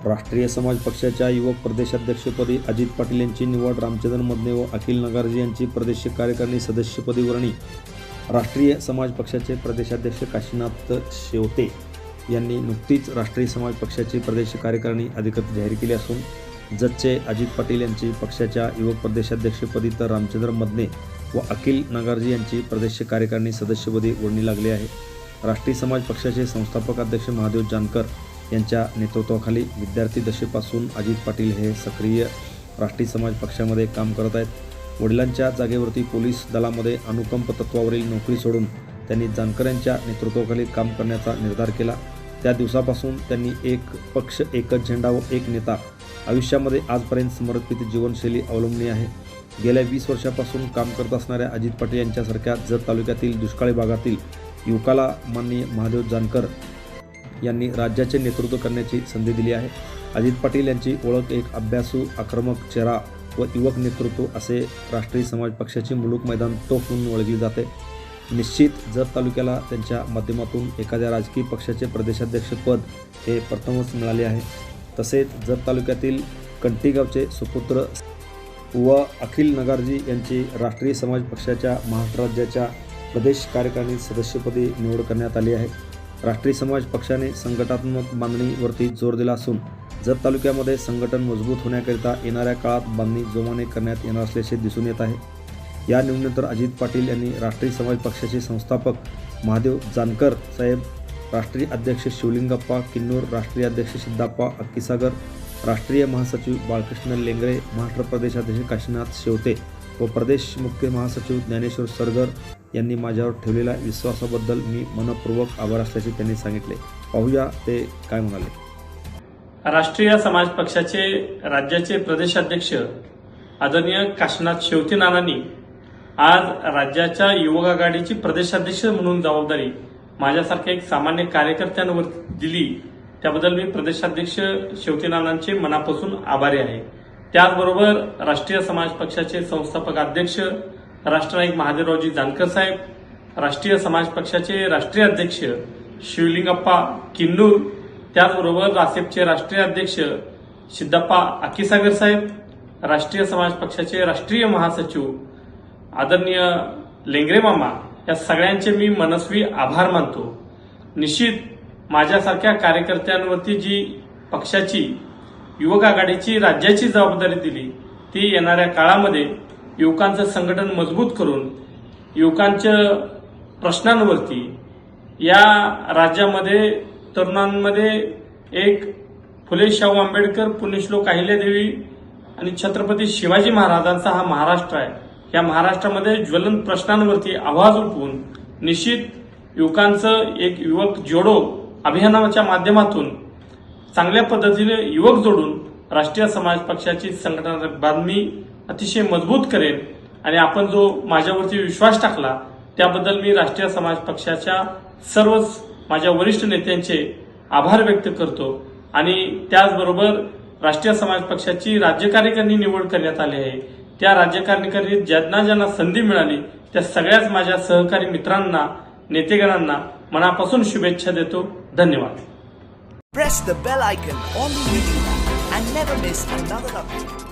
राष्ट्रीय समाज पक्षाच्या युवक प्रदेशाध्यक्षपदी अजित पाटील यांची निवड, रामचंद्र मदने व अखिल नगारजी यांची प्रदेश कार्यकारिणी सदस्यपदी वर्णी। राष्ट्रीय समाज पक्षाचे प्रदेशाध्यक्ष काशीनाथ शेवते यांनी नुकतीच राष्ट्रीय समाज पक्षाची प्रदेश कार्यकारिणी अधिकृत जाहीर केली असून जतचे अजित पाटील यांची पक्षाच्या युवक प्रदेशाध्यक्षपदी तर रामचंद्र मदने व अखिल नगारजी यांची प्रदेश कार्यकारिणी सदस्यपदी वर्णी लागली आहे। राष्ट्रीय समाज पक्षाचे संस्थापक अध्यक्ष महादेव जानकर यांच्या नेतृत्वाखाली विद्यार्थी दशेपासून अजित पाटील हे सक्रिय राष्ट्रीय समाज पक्षामध्ये काम करत आहेत। वडिलांच्या जागेवरती पोलीस दलामध्ये अनुकंप तत्वावरील नोकरी सोडून त्यांनी जानकर यांच्या नेतृत्वाखाली काम करण्याचा निर्धार केला। त्या दिवसापासून त्यांनी एक पक्ष, एकच झेंडा व एक नेता आयुष्यामध्ये आजपर्यंत समर्पित जीवनशैली अवलंबली आहे। गेल्या 20 वर्षापासून काम करत असणाऱ्या अजित पाटील यांच्यासारख्या जत तालुक्यातील दुष्काळी भागातील युवकाला माननीय महादेव जानकर यांनी राज्याचे नेतृत्व करण्याची संधी दिली आहे। अजित पाटील यांची ओळख एक अभ्यासू, आक्रमक चेहरा व युवक नेतृत्व असे राष्ट्रीय समाज पक्षाची मुलूक मैदान तोफ म्हणून ओळखली जाते। निश्चित जत तालुक्याला त्यांच्या माध्यमातून एखाद्या राजकीय पक्षाचे प्रदेशाध्यक्षपद हे प्रथमच मिळाले आहे। तसेच जत तालुक्यातील कंटी गावचे सुपुत्र व अखिल नगारजी यांची राष्ट्रीय समाज पक्षाच्या महाराष्ट्र राज्याच्या प्रदेश कार्यकारिणी सदस्यपदी निवड करण्यात आली आहे। राष्ट्रीय समाज पक्षाने संघटनात्मक बांधणीवरती जोर दिला असून जत तालुक्यामध्ये संघटन मजबूत होण्याकरिता येणाऱ्या काळात बांधणी जोमाने करण्यात येणार असल्याचे दिसून येत आहे। या निवडीनंतर अजित पाटील यांनी राष्ट्रीय समाज पक्षाचे संस्थापक महादेव जानकर साहेब, राष्ट्रीय अध्यक्ष शिवलिंगप्पा किन्नूर, राष्ट्रीय अध्यक्ष सिद्धप्पा अक्कीसागर, राष्ट्रीय महासचिव बाळकृष्ण लेंगरे, महाराष्ट्र प्रदेशाध्यक्ष काशीनाथ शेवते व प्रदेश मुख्य महासचिव ज्ञानेश्वर सरगर यांनी माझ्यावर ठेवलेल्या विश्वासाबद्दल मी मनपूर्वक आभार असल्याचे त्यांनी सांगितले। पाहूया ते काय म्हणाले। राष्ट्रीय समाज पक्षाचे राज्याचे प्रदेशाध्यक्ष आदरणीय काशीनाथ शेवते नानांनी आज राज्याच्या युवक आघाडीची प्रदेशाध्यक्ष म्हणून जबाबदारी माझ्यासारख्या एक सामान्य कार्यकर्त्यांवर दिली, त्याबद्दल मी प्रदेशाध्यक्ष शेवते नानांचे मनापासून आभारी आहे। त्याचबरोबर राष्ट्रीय समाज पक्षाचे संस्थापक अध्यक्ष राष्ट्रनायक महादेवरावजी जानकर साहेब, राष्ट्रीय समाज पक्षाचे राष्ट्रीय अध्यक्ष शिवलिंगप्पा किन्नूर, त्याचबरोबर रासेपचे राष्ट्रीय अध्यक्ष सिद्धप्पा अक्कीसागर साहेब, राष्ट्रीय समाज पक्षाचे राष्ट्रीय महासचिव आदरणीय लेंगरे मामा, या सगळ्यांचे मी मनस्वी आभार मानतो। निश्चित माझ्यासारख्या कार्यकर्त्यांवरती जी पक्षाची युवक आघाडीची राज्याची जबाबदारी दिली ती येणाऱ्या काळामध्ये युवकांचं संघटन मजबूत करून युवकांच्या प्रश्नांवरती या राज्यामध्ये तरुणांमध्ये एक फुले शाहू आंबेडकर, पुण्यश्लोक अहिल्यादेवी आणि छत्रपती शिवाजी महाराजांचा हा महाराष्ट्र आहे। या महाराष्ट्रामध्ये ज्वलंत प्रश्नांवरती आवाज उठवून निश्चित युवकांचं एक युवक जोडो अभियानाच्या माध्यमातून चांगल्या पद्धतीने युवक जोडून राष्ट्रीय समाज पक्षाची संघटना बांधणी अतिशय मजबूत करेल आणि आपण जो माझ्यावरती विश्वास टाकला त्याबद्दल मी राष्ट्रीय समाज पक्षाच्या सर्वच माझ्या वरिष्ठ नेत्यांचे आभार व्यक्त करतो। आणि त्याचबरोबर राष्ट्रीय समाज पक्षाची राज्य कार्यकारिणी निवड करण्यात आली आहे। त्या राज्य कार्यकारिणीत ज्यांना ज्यांना संधी मिळाली त्या सगळ्याच माझ्या सहकारी मित्रांना, नेतेगणांना मनापासून शुभेच्छा देतो। धन्यवाद। Press the bell icon on the YouTube and never miss another update.